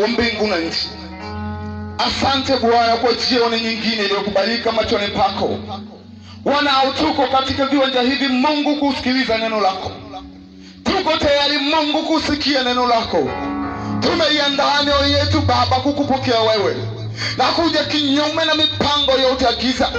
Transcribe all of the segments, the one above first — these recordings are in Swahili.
wa mbingu na nchi, asante Bwana kwa jioni nyingine iliyokubalika machoni pako. Wanao tuko katika viwanja hivi Mungu kusikiliza neno lako. Tuko tayari Mungu kusikia neno lako. Tumeiandaa mioyo yetu Baba kukupokea wewe, na kuja kinyume na mipango yote ya giza,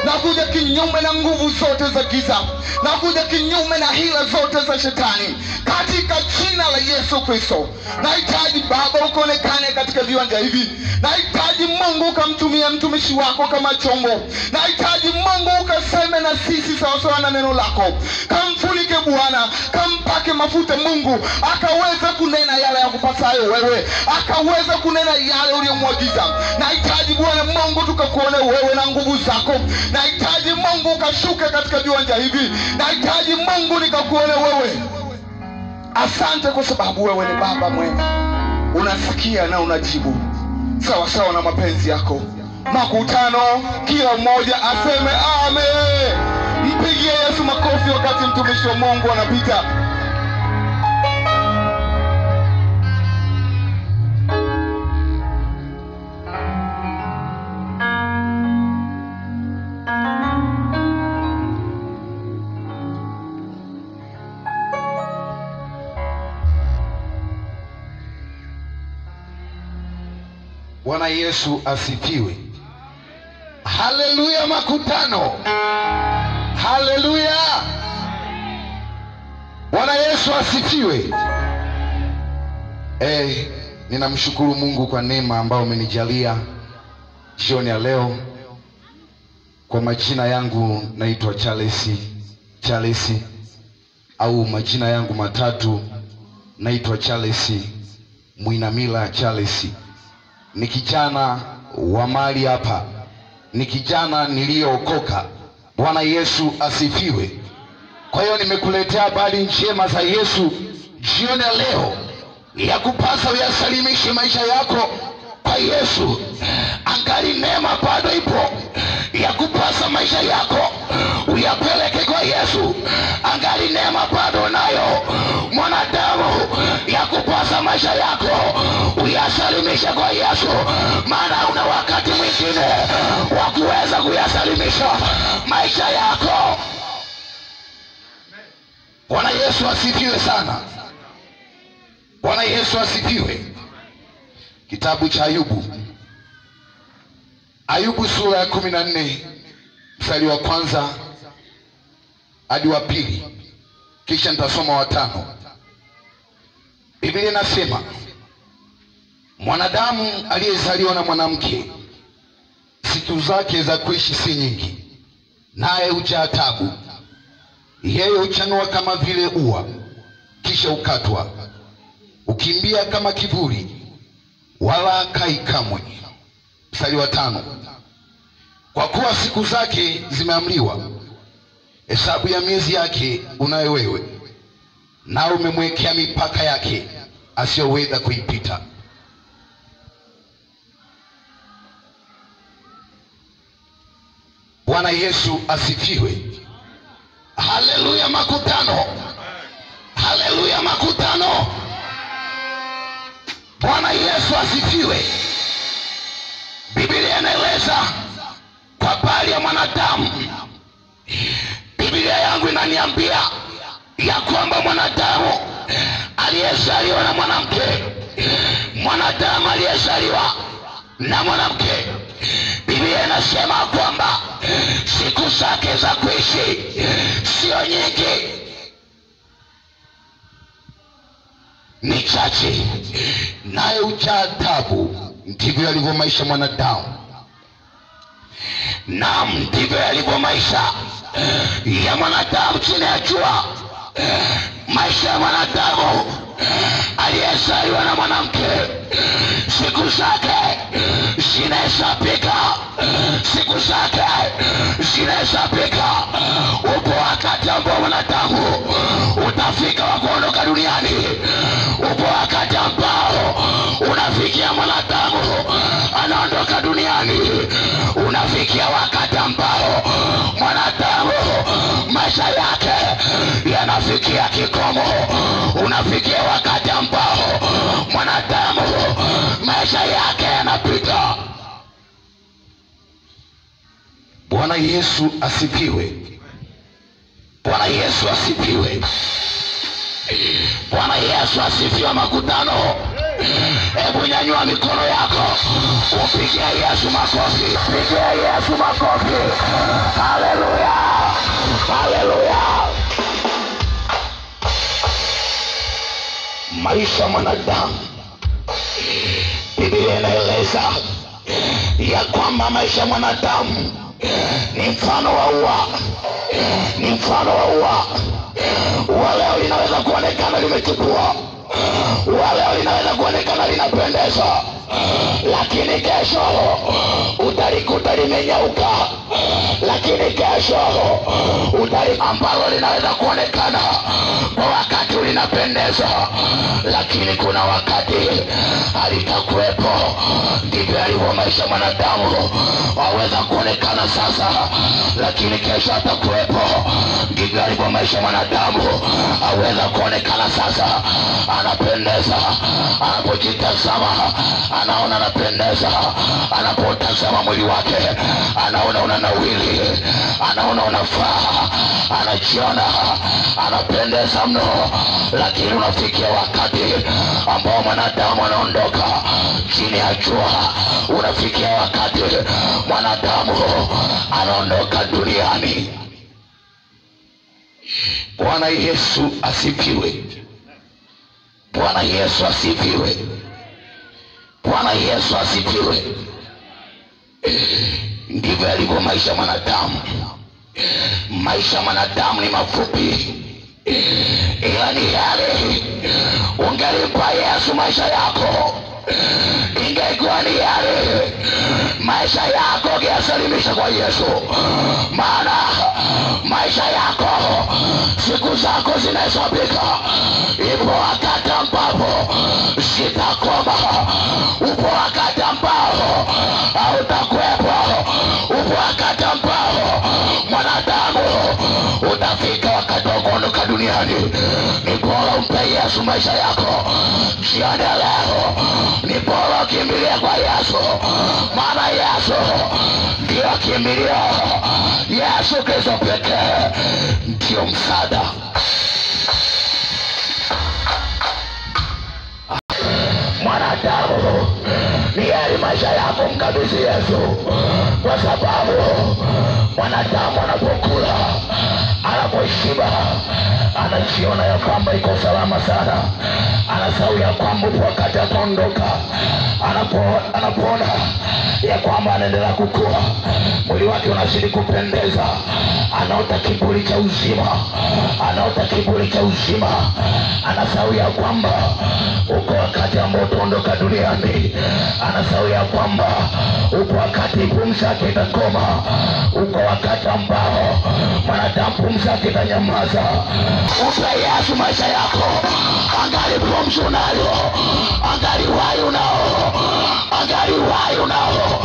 na kuja kinyume na nguvu zote za giza, na kuja kinyume na hila zote za shetani, katika jina la Yesu Kristo. Nahitaji Baba ukaonekane katika viwanja hivi. Nahitaji Mungu ukamtumia mtumishi wako kama chombo. Nahitaji Mungu ukaseme na sisi sawasawa na neno lako. Kamfunike Bwana, kampake mafuta Mungu, akaweza kunena yale ya kupasayo wewe, akaweza kunena yale uliyomwagiza. Nahitaji Bwana Mungu tukakuone wewe na nguvu zako. Nahitaji Mungu ukashuke katika viwanja hivi. Nahitaji Mungu nikakuone wewe. Asante kwa sababu wewe ni Baba mwema, unasikia na unajibu sawa sawa na mapenzi yako. Makutano kila mmoja aseme amen. Mpigie Yesu makofi wakati mtumishi wa Mungu anapita. Bwana Yesu asifiwe. Haleluya makutano. Haleluya. Bwana Yesu asifiwe. Ninamshukuru Mungu kwa neema ambayo umenijalia jioni ya leo. Kwa majina yangu naitwa Charles, au majina yangu matatu naitwa Charles Mwinamila Charles. Ni kijana wa mali hapa, ni kijana niliyookoka. Bwana Yesu asifiwe. Kwa hiyo nimekuletea habari njema za Yesu jioni ya leo, ya kupasa uyasalimishe maisha yako kwa Yesu. Angali neema bado ipo ya kupasa maisha yako uyapeleke kwa Yesu. Angali neema bado nayo mwanadamu ya kupasa maisha yako uyasalimisha kwa Yesu, maana una wakati mwingine wa kuweza kuyasalimisha maisha yako. Bwana Yesu asifiwe sana. Bwana Yesu asifiwe. Kitabu cha Ayubu sura ya 14 mstari wa kwanza hadi wa pili, kisha nitasoma wa 5. Biblia inasema, mwanadamu aliyezaliwa na mwanamke, siku zake za kuishi si nyingi, naye hujaa taabu. Yeye huchanua kama vile ua, kisha ukatwa, ukimbia kama kivuli, wala hakai kamwe. Mstari wa 5, kwa kuwa siku zake zimeamriwa, hesabu ya miezi yake unayo wewe, na umemwekea mipaka yake asiyoweza kuipita. Bwana Yesu asifiwe. Haleluya makutano. Haleluya makutano. Bwana Yesu asifiwe. Biblia inaeleza kwa habari ya mwanadamu. Biblia yangu inaniambia ya kwamba mwanadamu aliyezaliwa na mwanamke, mwanadamu aliyezaliwa na mwanamke, Biblia inasema kwamba siku zake za kuishi sio nyingi, ni chache, naye hujaa taabu. Ndivyo yalivyo maisha mwanadamu. Naam, ndivyo yalivyo maisha ya mwanadamu chini ya jua. Maisha ya mwanadamu aliyezaliwa na mwanamke, siku zake zinahesabika, siku zake zinahesabika. Upo wakati ambao mwanadamu utafika wa kuondoka duniani. Upo wakati ambao unafikia mwanadamu anaondoka duniani. Unafikia wakati ambao mwanadamu maisha yake yanafikia unafikia kikomo, unafikia wakati ambao mwanadamu maisha yake yanapita. Bwana Yesu asifiwe. Bwana Yesu asifiwe. Bwana Yesu asifiwe. Makutano, hebu nyanyua mikono yako, upigie Yesu makofi. Pigia Yesu makofi. Haleluya, haleluya. Maisha mwanadamu, Biblia inaeleza ya kwamba maisha mwanadamu ni mfano wa ua. Ni mfano wa ua. Ua leo linaweza kuonekana limetupua, ua leo linaweza kuonekana linapendeza, lakini kesho utalikuta limenyauka. Lakini kesho ambalo linaweza kuonekana kwa wakati linapendeza, lakini kuna wakati halitakuwepo. Ndivyo alivyo maisha mwanadamu. Waweza kuonekana sasa, lakini kesho hatakuwepo. Ndivyo alivyo maisha mwanadamu. Aweza kuonekana sasa anapendeza, anapojitazama anaona anapendeza, anapotazama mwili wake anaona unanawili, anaona unafaa, anajiona anapendeza mno. Lakini unafikia wakati ambao mwanadamu anaondoka chini ya jua. Unafikia wakati mwanadamu anaondoka duniani. Bwana Yesu asifiwe. Bwana Yesu asifiwe. Bwana Yesu asifiwe. Ndivyo yalivyo maisha mwanadamu. Maisha mwanadamu ni mafupi, ila ni yale ungelimpa Yesu maisha yako, ingekuwa ni yale maisha yako ungesalimisha kwa Yesu. Maana maisha yako, siku zako zinahesabika. Ipo wakati ambapo zitakoma, upo wakati ambao hautakuwepo, upo wakati ambao mwanadamu utafika wakati wa kuondoka duniani. Ni bora umpe Yesu maisha yako jioni ya leo. Ni bora ukimbilia kwa Yesu, maana Yesu ndio kimbilio. Yesu Kristo pekee ndio msaada. Mwanadamu, ni heri maisha yako mkabidhi Yesu, kwa sababu mwanadamu anapokula, anaposhiba, anajiona ya kwamba iko salama sana. Anasahau ya kwamba wakati ataondoka. Anapoona ya kwamba anaendelea kukua, mwili wake unazidi kupendeza, anaota kiburi cha uzima, anaota kiburi cha uzima. Anasahau ya kwamba uko wakati ambao utaondoka duniani. Anasahau ya kwamba uko wakati pumzi yake itakoma, uko wakati ambao mwanadamu pumzi yake itanyamaza. Upe Yesu maisha yako, angali pumzi unayo, angali uhai unao, angali uhai unao,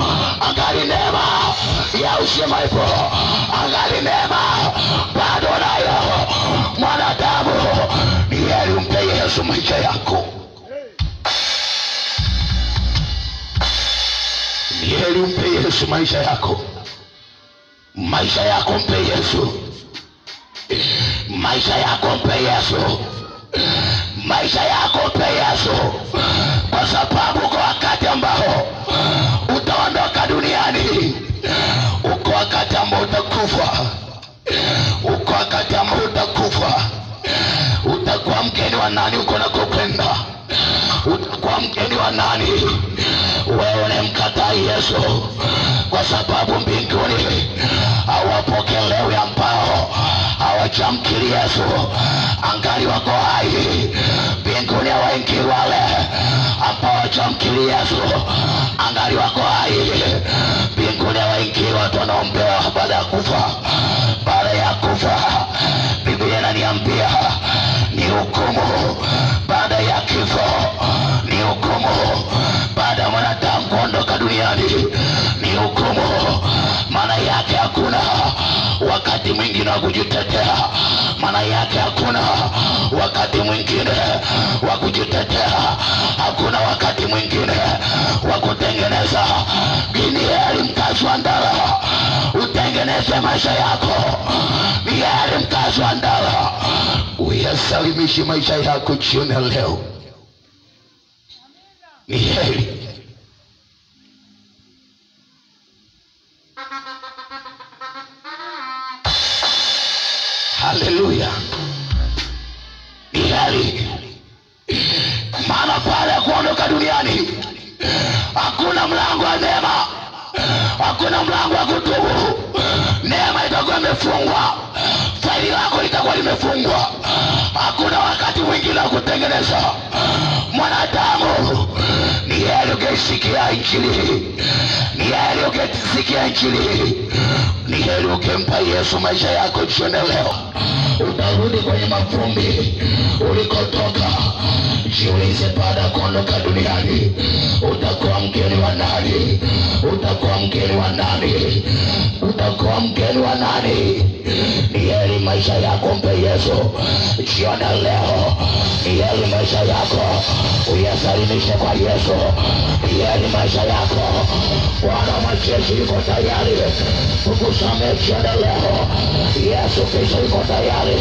angali neema ya uzima ipo, angali neema bado nayo. Mwanadamu, ni heri umpe Yesu maisha yako. Ni heri umpe Yesu maisha yako. Maisha yako mpe Yesu. Maisha yako mpe Yesu. Maisha yako mpe Yesu, kwa sababu kwa wakati ambao utaondoka duniani, uko wakati ambao utakufa, uko wakati ambao utakufa. Utakuwa mgeni wa nani uko nakokwenda? Utakuwa mgeni wa nani wewe unamkataa Yesu? Kwa sababu mbinguni hawapokelewi ambao hawajamkiri Yesu, angali wako hai. Mbinguni hawaingii wale ambao hawajamkiri Yesu, angali wako hai. Mbinguni hawaingii watu wanaombewa baada ya kufa. Baada ya kufa, Biblia inaniambia ni hukumu. Baada ya kifo ni hukumu. Baada ya mwanadamu kuondoka duniani ni hukumu. Maana yake hakuna wakati wakati mwingine wa kujitetea. Maana yake hakuna wakati mwingine wa kujitetea, hakuna wakati mwingine wa kutengeneza. Ni heri mkazi wa Ndala utengeneze maisha yako. Ni heri mkazi wa Ndala uyasalimishe maisha yako jioni leo. Ni heri. Haleluya. Ni heri. Maana pale kuondoka duniani hakuna mlango wa neema, hakuna mlango wa kutubu. Neema itakuwa imefungwa, faili lako litakuwa limefungwa. Hakuna wakati mwingine wa kutengeneza. Mwanadamu, ni heri ukisikia injili, ni heri ukisikia injili, ni heri ukimpa Yesu maisha yako jioni leo. Utarudi kwenye mavumbi ulikotoka. Jiulize, baada ya kuondoka duniani utakuwa mgeni wa nani? Utakuwa mgeni wa nani? Utakuwa mgeni wa nani? Ni heri maisha yako mpe Yesu jioni leo. Ni heri maisha yako uyasalimishe kwa Yesu. Ni heri maisha yako. Bwana wa majeshi yuko tayari kukusamehe jioni leo. Yesu Kristo yuko tayari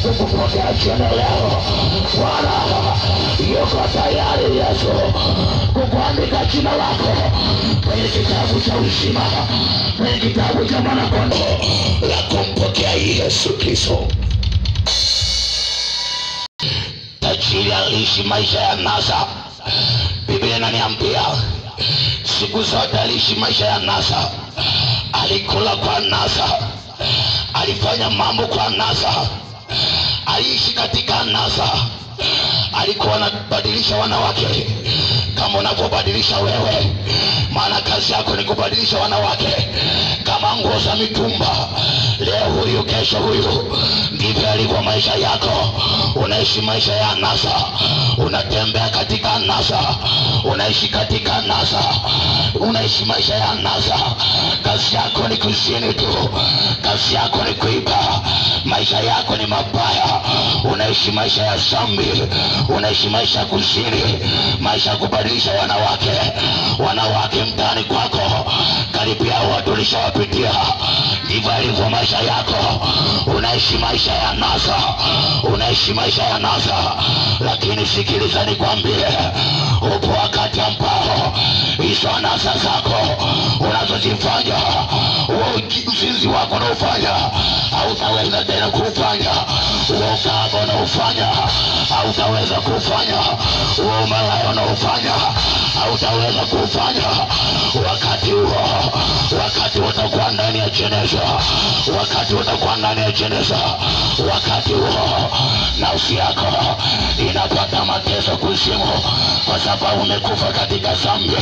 kukupokea jioni leo. Bwana yuko tayari Yesu kukuandika jina lako kwenye kitabu cha uzima, kwenye kitabu cha Mwana-Kondoo la kumpokea Yesu Kristo. Tajiri aliishi maisha ya nasa. Biblia inaniambia siku zote aliishi maisha ya nasa. Alikula kwa nasa, alifanya mambo kwa nasa, aliishi katika nasa. Alikuwa anabadilisha wanawake kama unavyobadilisha wewe. Maana kazi yako ni kubadilisha wanawake kama nguo za mitumba. Leo huyu, kesho huyu. Ndivyo alivyo maisha yako. Unaishi maisha ya nasa, unatembea katika nasa, unaishi katika nasa, unaishi maisha ya nasa. Kazi yako ni kuzini tu, kazi yako ni kuiba, maisha yako ni mabaya. Unaishi maisha ya dhambi, unaishi maisha ya kuzini, maisha ya kubadilisha wanawake. Wanawake mtaani kwako karibia watu ulishawapitia. Ndivyo alivyo maisha yako. Unaishi maisha ya nasa, unaishi maisha ya nasa. Lakini sikiliza nikwambie, upo wakati ambao hizo nasa zako unazozifanya, uzinzi wako unaofanya hautaweza tena kufanya. Ukahaba unaofanya hautaweza kufanya. Umalaya unaofanya hautaweza kufanya. Wakati huo, wakati utakuwa ndani ya jeneza, wakati utakuwa ndani ya jeneza, wakati huo nafsi yako inapata mateso kuzimu, kwa sababu umekufa katika dhambi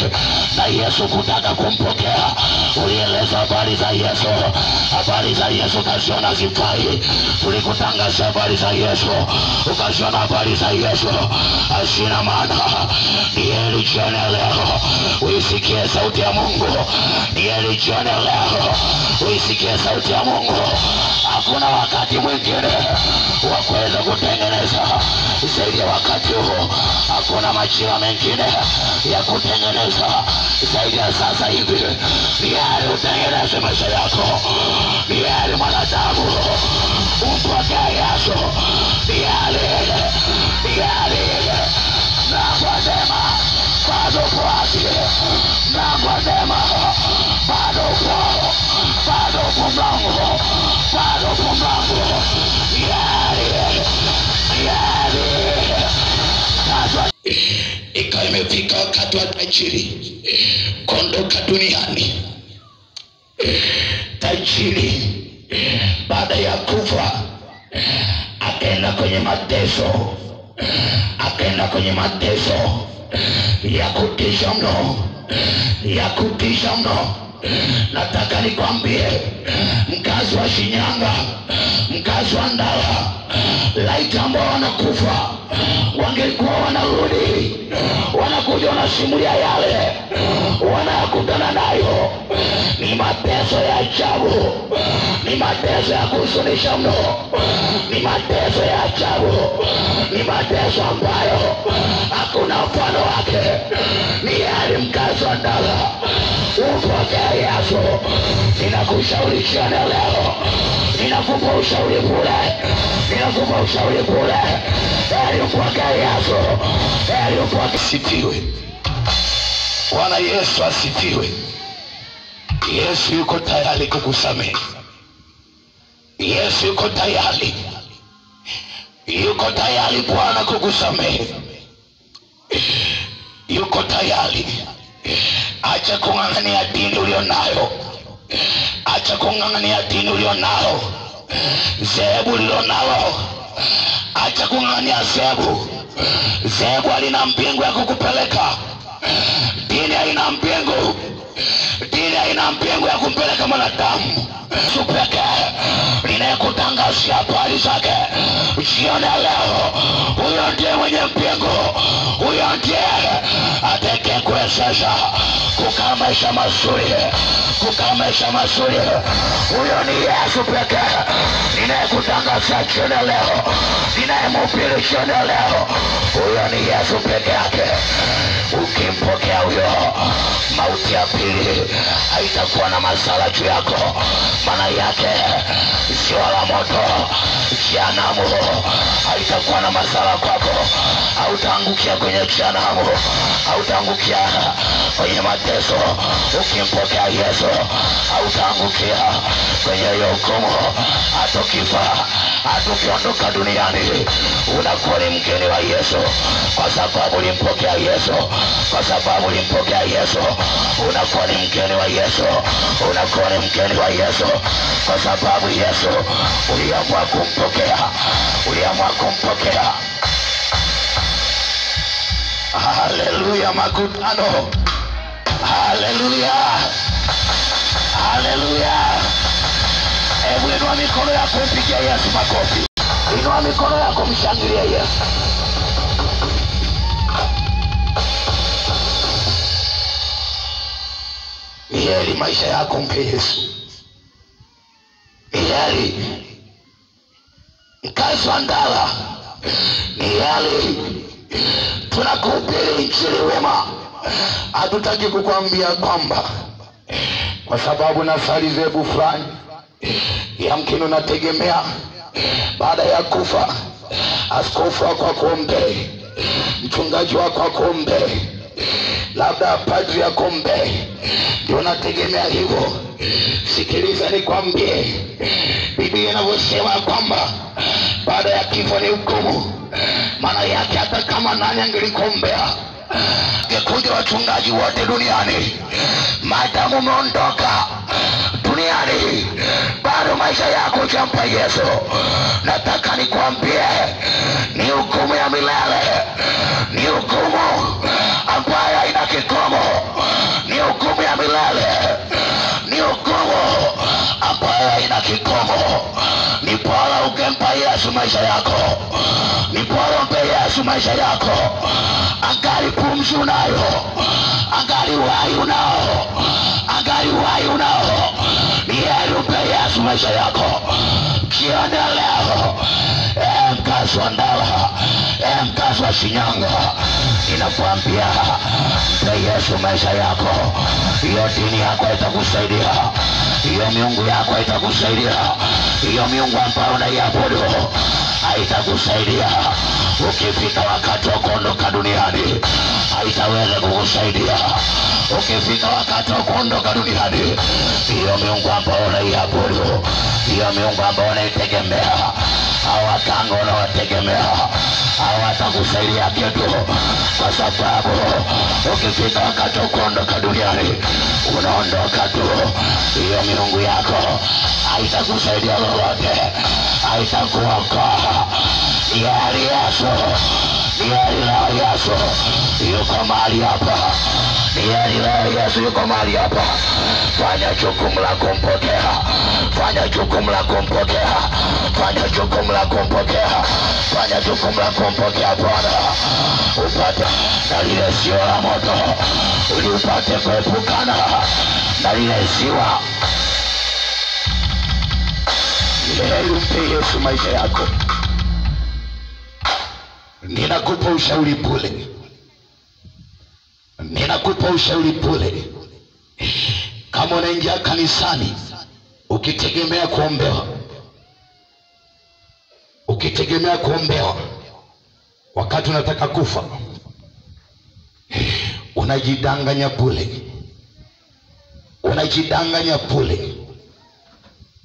na Yesu kutaka kumpokea. Ulieleza habari za Yesu, habari za Yesu ukaziona zifai. Tulikutangazia habari za Yesu, ukaziona habari za Yesu hazina maana. Ni heri jioni leo uisikie sauti ya Mungu. Ni heri jioni leo uisikie sauti ya Mungu. Hakuna wakati mwingine wa kuweza kutengeneza zaidi ya wakati huo. Hakuna majira mengine ya kutengeneza zaidi ya sasa hivi. Ni heri utengeneze maisha yako. Ni heri mwanadamu umpokee Yesu. Ni heri, ni heri. Mungu asema bado kwake, Mungu asema bado kwao, bado kwa mlango, bado kwa mlango. Yale, yale. Ikawa imefika wakati wa tajiri kuondoka duniani. Tajiri baada ya kufa akaenda kwenye mateso, akaenda kwenye mateso ya kutisha mno, ya kutisha mno. Nataka nikwambie mkazi wa Shinyanga, mkazi wa Ndala, laiti ambao wanakufa wangekuwa wanarudi, wanakuja wanasimulia yale wanayakutana nayo. Ni ni mateso ya ajabu, ni mateso ya kuhuzunisha mno, ni mateso ya ajabu, ni mateso ambayo hakuna mfano wake. Ni hali mkazo wa ndala upokea Yesu. Ninakushauri jioni leo, ninakupa ushauri bure, ninakupa ushauri bure. Heri upokea Yesu, heri upokea. Asifiwe Bwana Yesu, asifiwe. Yesu yuko tayari kukusamehe. Yesu yuko tayari, yuko tayari Bwana kukusamehe, yuko tayari. Acha kung'ang'ania dini ulionayo, acha kung'ang'ania dini ulionayo, zehebu ulilonalo, acha kung'ang'ania zehebu. Zehebu halina mbingu ya kukupeleka. Dini haina mbingu, dini haina mbingu ya kumpeleka mwanadamu. Yesu pekee ninayekutangazia habari zake jioni leo. Huyo ndiye mwenye mbingu, huyo ndiye atakayekuwezesha kukaa maisha mazuri, kukaa maisha mazuri. Huyo ni Yesu pekee ninayekutangazia jioni leo, ninayemhubiri jioni leo. Huyo ni Yesu pekee yake. Ukimpokea huyo, mauti ya pili haitakuwa na masala juu yako. Maana yake ziwa la moto, jehanamu, haitakuwa na masala kwako. Hautaangukia kwenye jehanamu, hautaangukia kwenye mateso. Ukimpokea Yesu, hautaangukia kwenye hiyo hukumu. Hata ukifa, hata ukiondoka duniani, unakuwa ni mgeni wa Yesu, kwa sababu ulimpokea Yesu. Kwa sababu ulimpokea Yesu, unakuwa ni mgeni wa Yesu, unakuwa ni mgeni wa Yesu. Kwa sababu Yesu uliamua kumpokea, uliamua kumpokea. Haleluya makutano, haleluya, haleluya. Hebu inua mikono yako mpigie Yesu makofi. Inua mikono yako mshangilie Yesu. Heri maisha yako mpe Yesu. Heri mkazi wa ndala, ni heri tunakuhubiri injili wema. Hatutaki kukwambia kwamba kwa sababu nasali zebu fulani, yamkini unategemea baada ya kufa askofu wako akuombee, mchungaji wako akuombee, labda padri akuombee, ndio unategemea hivyo. Sikiliza nikwambie, Biblia inavyosema kwamba baada ya kifo ni hukumu. Maana yake hata kama nani angelikuombea, angekuja wachungaji wote duniani, maadamu umeondoka duniani, bado maisha yako hujampa Yesu. Nataka nikwambie, ni hukumu ya milele, ni hukumu ambayo haina kikomo, ni hukumu ya milele, ni hukumu ambayo haina kikomo. Ni bora ukempa Yesu maisha yako, ni bora umpe Yesu maisha yako. Angali pumzi unayo, angali uhai unao, angali uhai unao, ni heri umpe Yesu maisha yako. Jioni leo, mkazi wa ndala, mkazi wa Shinyanga, ninakuambia mpe Yesu maisha yako. Hiyo dini yako itakusaidia, hiyo miungu yako itakusaidia, hiyo miungu ambayo unaiabudu haitakusaidia. Ukifika wakati wa kuondoka duniani, haitaweza kukusaidia. Ukifika wakati wa kuondoka duniani, hiyo miungu ambayo unaiabudu, hiyo miungu ambayo unaitegemea, hawatanga unawategemea, hawatakusaidia kitu. Kwa sababu ukifika wakati wa kuondoka duniani, unaondoka tu. Hiyo miungu yako haitakusaidia lolote, haitakuokoa. Ni heri Yesu, ni heri leo Yesu yuko mahali hapa, ni heri leo Yesu yuko mahali hapa. Fanya jukumu la kumpokea, fanya jukumu la kumpokea, fanya jukumu la kumpokea, fanya jukumu la kumpokea Bwana, upate na lile sio la moto, ili upate kuepukana na lile ziwa. Heri umpe Yesu maisha yako. Ninakupa ushauri bure. Ninakupa ushauri bure. Kama unaingia kanisani ukitegemea kuombewa, ukitegemea kuombewa wakati unataka kufa, unajidanganya bure. Unajidanganya bure.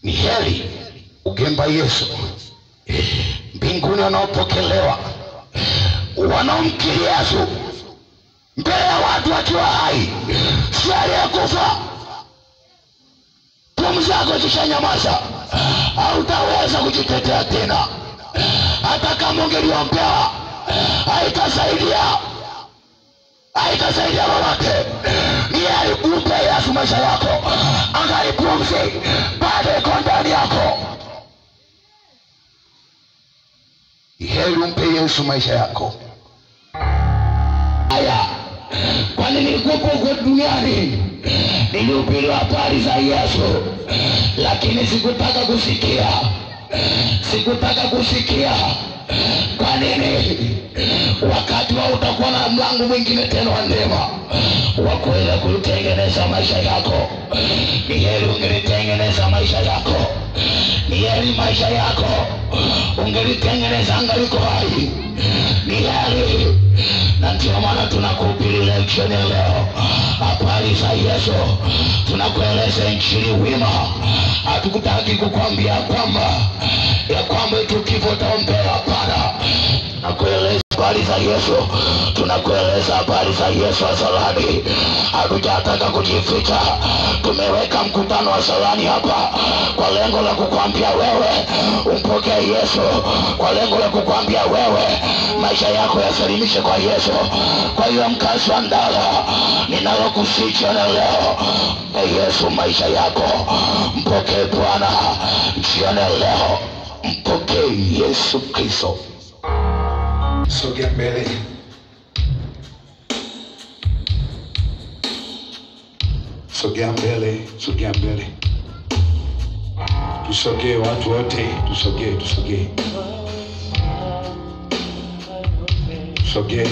Ni heri ugemba Yesu. Mbinguni wanaopokelewa wanaomkiri Yesu mbele ya watu wakiwa hai, si aliyekufa. Pumzi yako ikishanyamaza hautaweza kujitetea tena. Hata kama ungeliombewa haitasaidia. Haitasaidia lolote. Ni heri umpe Yesu maisha yako. Angali pumzi bado iko ndani yako. Ni heri umpe Yesu maisha yako. Aya, kwani nilikuwepo huko duniani, nilihubiri habari za Yesu, lakini sikutaka kusikia. Sikutaka kusikia. Kwa nini? Wakati wao utakuwa na mlango mwingine tena wa neema wa kuweza kutengeneza maisha yako. Ni heri ungelitengeneza maisha yako. Ni heri maisha yako ungelitengeneza angaliko hai. Ni heri. Na ndio maana tunakuhubiri lecture leo habari za Yesu. Tunakueleza injili wima. Hatukutaki kukwambia kwamba tukifo utaombea. Hapana. Tunakueleza habari za Yesu. Tunakueleza habari za Yesu asalani. Hatujataka kujificha. Tumeweka mkutano wa salani hapa kwa lengo la kukwambia wewe umpokee Yesu, kwa lengo la kukwambia wewe maisha yako yasalimishe kwa Yesu. Kwa hiyo mkazi wa Ndala, ninalokusicha na leo, Yesu maisha yako. Mpokee Bwana jioni leo. Mpokee Yesu Kristo. Sogea mbele. Sogea mbele, sogea mbele. Tusogee watu wote, tusogee. Sogea.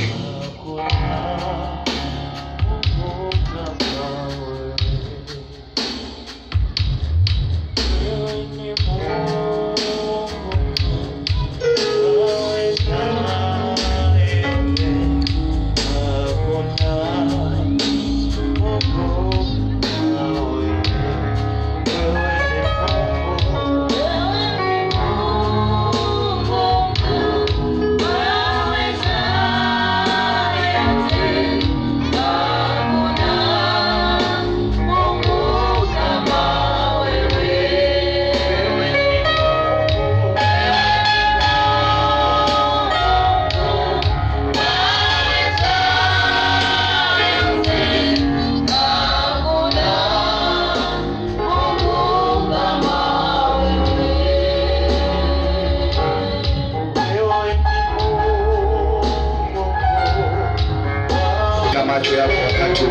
Macho yako wakati